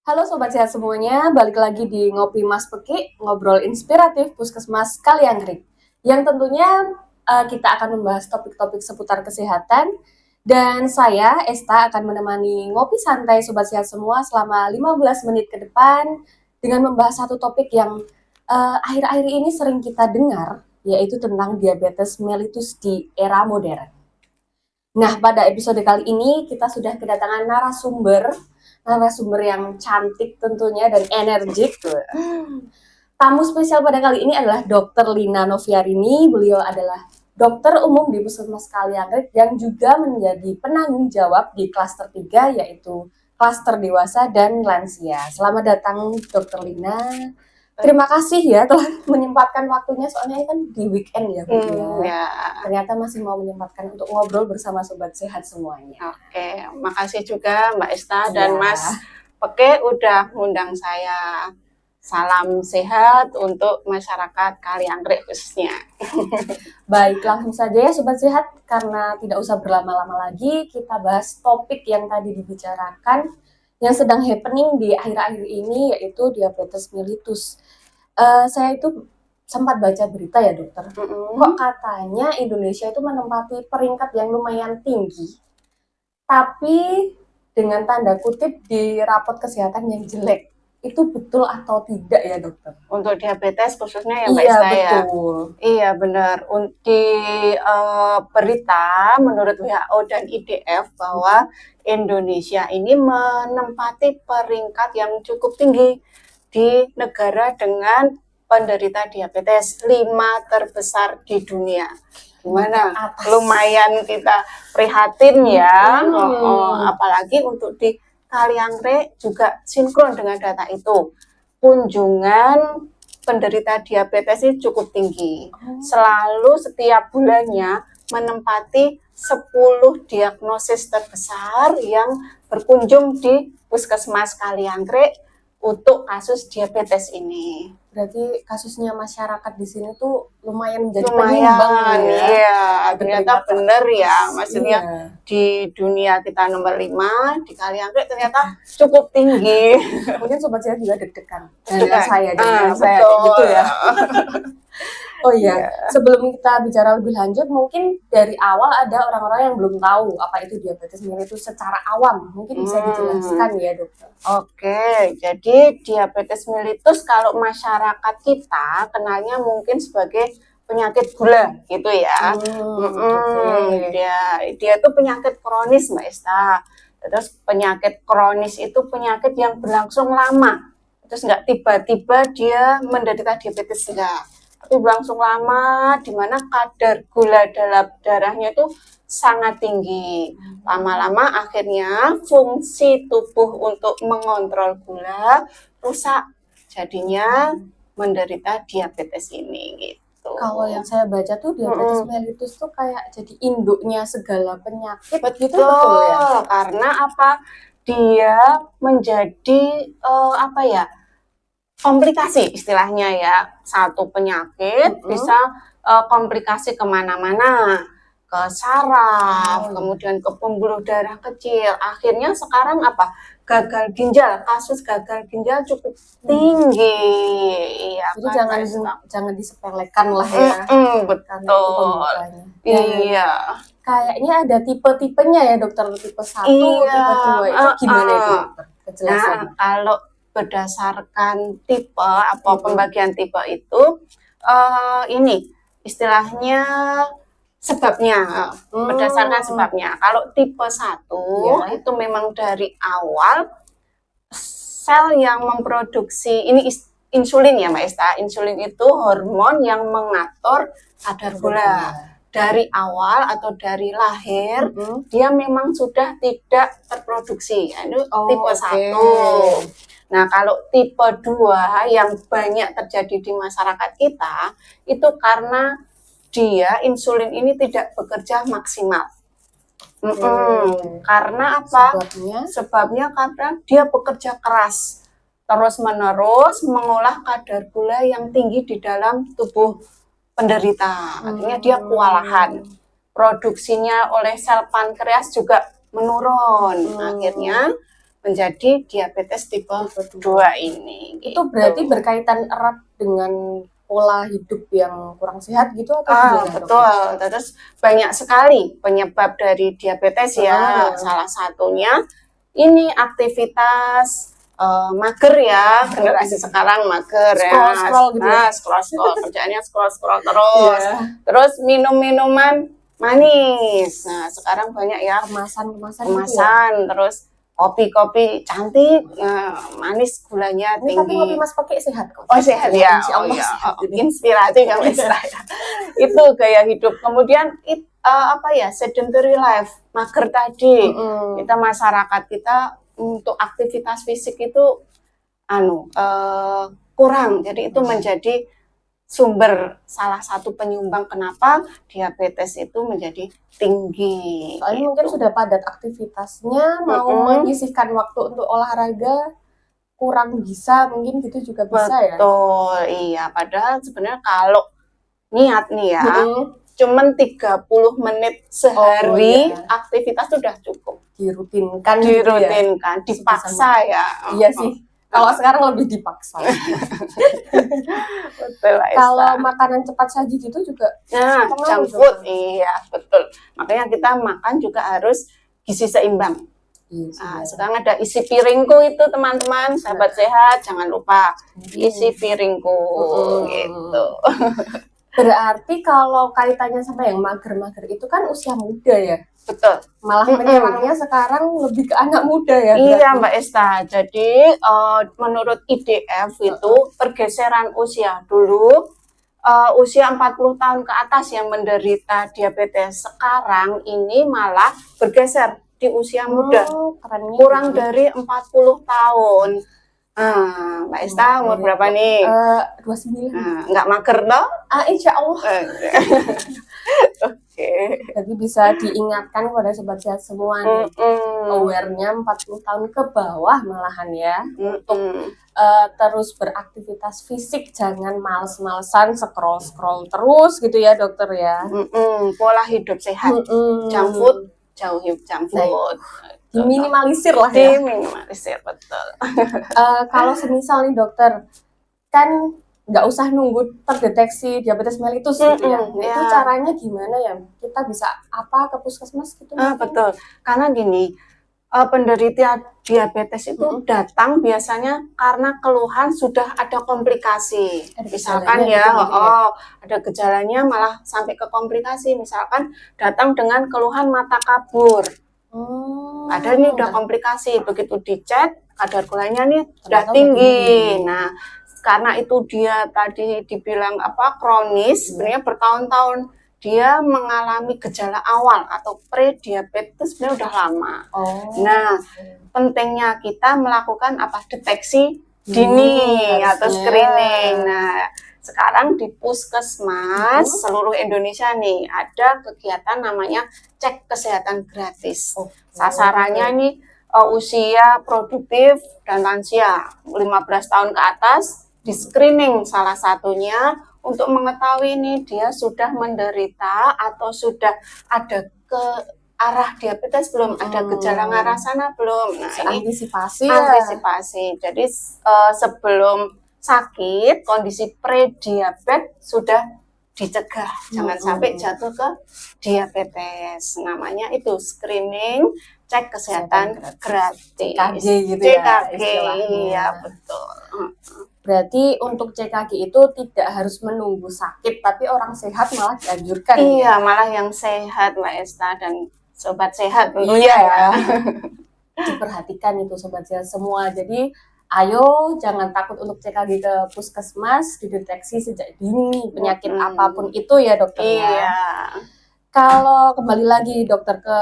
Halo Sobat Sehat semuanya, balik lagi di Ngopi Mas Peki, ngobrol inspiratif Puskesmas Kaliangkrik. Yang tentunya kita akan membahas topik-topik seputar kesehatan. Dan saya, Esta, akan menemani ngopi santai Sobat Sehat semua selama 15 menit ke depan dengan membahas satu topik yang akhir-akhir ini sering kita dengar, yaitu tentang diabetes mellitus di era modern. Nah, pada episode kali ini kita sudah kedatangan narasumber yang cantik tentunya dan energik. Tamu spesial pada kali ini adalah Dr. Lina Noviarini. Beliau adalah dokter umum di Puskesmas Kaliangkrik yang juga menjadi penanggung jawab di klaster 3 yaitu klaster dewasa dan lansia. Selamat datang Dr. Lina. Terima kasih ya telah menyempatkan waktunya, soalnya kan di weekend ya Bu ya. Ternyata masih mau menyempatkan untuk ngobrol bersama Sobat Sehat semuanya. Oke, makasih juga Mbak Esta dan Mas Peke udah ngundang saya. Salam sehat untuk masyarakat Kaliangkrik khususnya. Baik, langsung saja ya Sobat Sehat, karena tidak usah berlama-lama lagi, kita bahas topik yang tadi dibicarakan yang sedang happening di akhir-akhir ini, yaitu diabetes mellitus. Saya itu sempat baca berita ya dokter, kok katanya Indonesia itu menempati peringkat yang lumayan tinggi, tapi dengan tanda kutip di rapot kesehatan yang jelek. Itu betul atau tidak ya dokter? Untuk diabetes khususnya ya Mbak Esta ya? Iya betul. Iya benar. Di berita menurut WHO dan IDF bahwa Indonesia ini menempati peringkat yang cukup tinggi di negara dengan penderita diabetes 5 terbesar di dunia. Gimana? Lumayan kita prihatin ya. Apalagi untuk di Kaliangkrik juga sinkron dengan data itu. Kunjungan penderita diabetes ini cukup tinggi. Selalu setiap bulannya menempati 10 diagnosis terbesar yang berkunjung di Puskesmas Kaliangkrik untuk kasus diabetes ini. Berarti kasusnya masyarakat di sini tuh lumayan menjadi penyumbang ya. Iya, ternyata benar ya. Maksudnya di dunia kita nomor 5, di Kaliangkrik ternyata cukup tinggi. Mungkin Sobat Sehat juga deg-degan dengan saya gitu ya. Oh iya, sebelum kita bicara lebih lanjut, mungkin dari awal ada orang-orang yang belum tahu apa itu diabetes mellitus secara awam. Mungkin bisa dijelaskan ya dokter. Oke, jadi diabetes mellitus kalau masyarakat kita kenalnya mungkin sebagai penyakit gula gitu ya. Dia itu penyakit kronis Mbak Esta. Terus penyakit kronis itu penyakit yang berlangsung lama. Terus nggak tiba-tiba dia menderita diabetes, enggak. Tapi berlangsung lama, di mana kadar gula dalam darahnya itu sangat tinggi. Lama-lama akhirnya fungsi tubuh untuk mengontrol gula rusak. Jadinya menderita diabetes ini gitu. Kalau yang saya baca tuh diabetes mellitus tuh kayak jadi induknya segala penyakit. Betul ya? Karena apa? Dia menjadi komplikasi istilahnya ya. Satu penyakit bisa komplikasi kemana-mana, ke saraf, kemudian ke pembuluh darah kecil. Akhirnya sekarang apa? Gagal ginjal, kasus gagal ginjal cukup tinggi. Iya, jadi jangan disepelekan lah ya. Betul. Iya. Kayaknya ada tipe-tipenya ya dokter, tipe 1, tipe 2. Itu gimana itu dokter? Nah, kalau berdasarkan tipe atau pembagian tipe itu ini istilahnya sebabnya, berdasarkan sebabnya. Kalau tipe 1 itu memang dari awal sel yang memproduksi ini insulin ya Mbak Esta. Insulin itu hormon yang mengatur kadar gula. Dari awal atau dari lahir dia memang sudah tidak terproduksi. Itu tipe 1. Nah, kalau tipe 2 yang banyak terjadi di masyarakat kita, itu karena dia insulin ini tidak bekerja maksimal. Karena apa? Sebabnya karena dia bekerja keras, terus-menerus mengolah kadar gula yang tinggi di dalam tubuh penderita. Akhirnya dia kewalahan. Produksinya oleh sel pankreas juga menurun. Akhirnya menjadi diabetes tipe 2 ini. Itu berarti berkaitan erat dengan pola hidup yang kurang sehat gitu atau gimana, betul. Terus banyak sekali penyebab dari diabetes ya. Ah. Salah satunya ini aktivitas mager ya, generasi sekarang mager Scroll gitu. Scroll kerjaannya scroll terus. Terus minum-minuman manis. Nah, sekarang banyak ya kemasan gitu ya? Terus kopi cantik, manis, gulanya tinggi. Tapi kopi Mas pakai sehat kok. Oh sehat ya, inspiratif ya Mas. Itu gaya hidup. Kemudian sedentary life, mager tadi. Kita masyarakat kita untuk aktivitas fisik itu kurang. Jadi itu menjadi sumber salah satu penyumbang kenapa diabetes itu menjadi tinggi. Soalnya mungkin sudah padat aktivitasnya, mau menyisihkan waktu untuk olahraga kurang bisa, mungkin gitu juga bisa ya. Betul, iya. Padahal sebenarnya kalau niat nih ya, cuman 30 menit sehari aktivitas sudah cukup. Dirutinkan, dipaksa ya. Iya sih. Kalau sekarang lebih dipaksa. Betul. Kalau makanan cepat saji gitu juga. Junk food, iya betul. Makanya kita makan juga harus gizi seimbang. Sekarang ada isi piringku itu teman-teman, sahabat sehat, jangan lupa isi piringku gitu. Berarti kalau kaitannya sama yang mager-mager itu kan usia muda ya? Betul. Malah menyerangnya sekarang lebih ke anak muda ya? Iya Mbak Esta, jadi menurut IDF itu pergeseran usia dulu, usia 40 tahun ke atas yang menderita diabetes, sekarang ini malah bergeser di usia muda, kurang dari 40 tahun. Mbak Esta umur berapa nih? 29. Nggak mager toh? Insya Allah. Oke. Jadi bisa diingatkan kepada sobat sehat semua nih, aware-nya 40 tahun ke bawah malahan ya, untuk terus beraktivitas fisik, jangan males-malesan scroll terus gitu ya dokter ya. Pola hidup sehat, junk food, jauhi junk food. Diminimalisir lah ya. Diminimalisir, betul. Kalau semisal nih dokter, kan nggak usah nunggu terdeteksi diabetes mellitus gitu ya. Itu caranya gimana ya? Kita bisa apa ke puskesmas gitu? Betul, karena gini, penderita diabetes itu datang biasanya karena keluhan sudah ada komplikasi. Misalkan ya, ada gejalanya malah sampai ke komplikasi. Misalkan datang dengan keluhan mata kabur. Padahal ini udah komplikasi, begitu dicek kadar gulanya nih sudah tinggi. Nah, karena itu dia tadi dibilang kronis, sebenarnya bertahun-tahun dia mengalami gejala awal atau pre-diabetes sebenarnya udah lama. Nah, pentingnya kita melakukan deteksi dini atau screening. Nah, sekarang di puskesmas seluruh Indonesia nih ada kegiatan namanya cek kesehatan gratis. Sasarannya nih usia produktif dan lansia 15 tahun ke atas, di screening salah satunya untuk mengetahui nih dia sudah menderita atau sudah ada ke arah diabetes belum, ada gejala ngarah sana belum. Nah, ini antisipasi. Jadi sebelum sakit, kondisi pre-diabetes sudah dicegah, jangan sampai jatuh ke diabetes. Namanya itu screening, cek kesehatan gratis. CKG gitu CKG, iya betul. Berarti untuk CKG itu tidak harus menunggu sakit, tapi orang sehat malah dianjurkan. Iya, malah yang sehat Mbak Esta dan sobat sehat tentunya ya. Diperhatikan itu sobat sehat semua. Jadi ayo jangan takut untuk CKG ke puskesmas, dideteksi sejak dini penyakit apapun itu ya dokter. Iya. Kalau kembali lagi dokter ke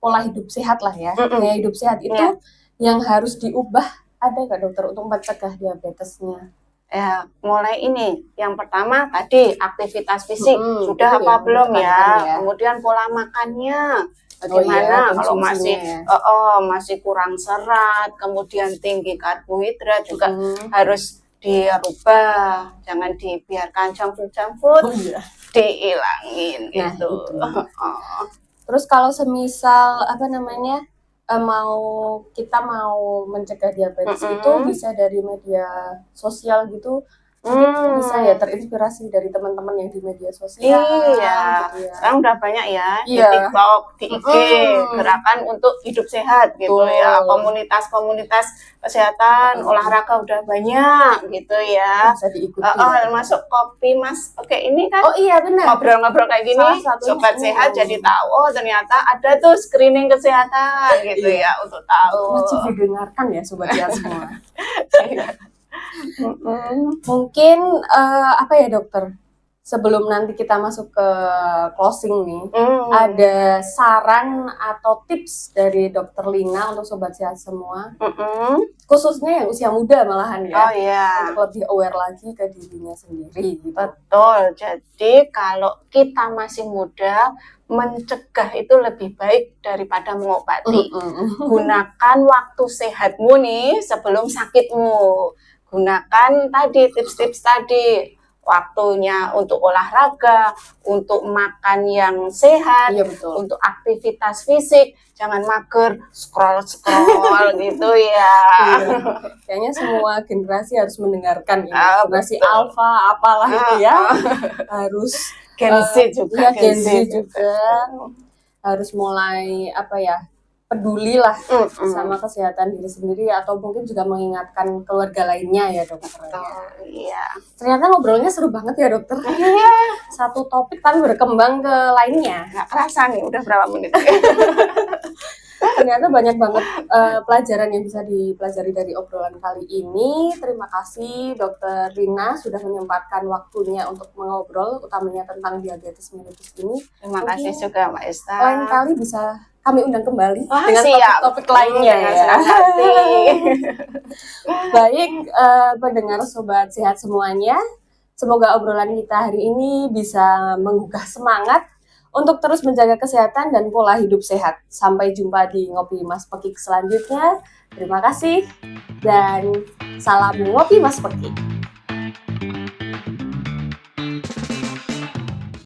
pola hidup sehat lah ya, gaya hidup sehat itu yang harus diubah, ada nggak dokter untuk mencegah diabetesnya? Ya, mulai ini yang pertama tadi aktivitas fisik sudah apa belum ya? Kemudian pola makannya bagaimana, kalau masih kurang serat, kemudian tinggi karbohidrat juga harus dirubah, jangan dibiarkan junk food dihilangin gitu. Terus kalau semisal kita mau mencegah diabetes itu bisa dari media sosial gitu. Bisa ya terinspirasi dari teman-teman yang di media sosial. Iya, gitu ya. sekarang udah banyak ya di Iya. TikTok, di IG, gerakan untuk hidup sehat gitu ya. Komunitas-komunitas kesehatan, olahraga udah banyak gitu ya. Bisa diikuti. Ya. Masuk kopi Mas. Oke, ini kan Oh iya benar. ngobrol-ngobrol kayak gini, Salah satunya sobat ini. sehat jadi tahu oh ternyata ada tuh screening kesehatan gitu ya untuk tahu. Wajib didengarkan ya sobat sehat semua. Mungkin apa ya dokter? Sebelum nanti kita masuk ke closing nih, ada saran atau tips dari Dokter Lina untuk sobat sehat semua, khususnya yang usia muda malahan ya, Oh iya. untuk lebih aware lagi ke dirinya sendiri. Gitu. Betul. Jadi kalau kita masih muda, mencegah itu lebih baik daripada mengobati. Gunakan waktu sehatmu nih sebelum sakitmu. Gunakan tadi tips-tips tadi. Waktunya untuk olahraga, untuk makan yang sehat, Iya, betul. untuk aktivitas fisik, jangan mager, scroll gitu ya. Iya. Kayaknya semua generasi harus mendengarkan ini. Generasi alpha apalah itu ya. Harus Gen Z juga, Gen Z juga harus mulai apa ya? Peduli lah sama kesehatan diri sendiri atau mungkin juga mengingatkan keluarga lainnya ya dokter. Iya. Ternyata ngobrolnya seru banget ya dokter. Iya. Satu topik tapi berkembang ke lainnya. Nggak kerasa nih udah berapa menit. Ternyata banyak banget pelajaran yang bisa dipelajari dari obrolan kali ini. Terima kasih Dokter Rina sudah menyempatkan waktunya untuk mengobrol utamanya tentang diabetes mellitus ini. Terima kasih juga Mbak Esta. Lain kali bisa kami undang kembali dengan siap. topik-topik lainnya ya. Baik, pendengar sobat sehat semuanya, semoga obrolan kita hari ini bisa menggugah semangat untuk terus menjaga kesehatan dan pola hidup sehat. Sampai jumpa di Ngopi Mas Pekik selanjutnya. Terima kasih dan salam Ngopi Mas Pekik.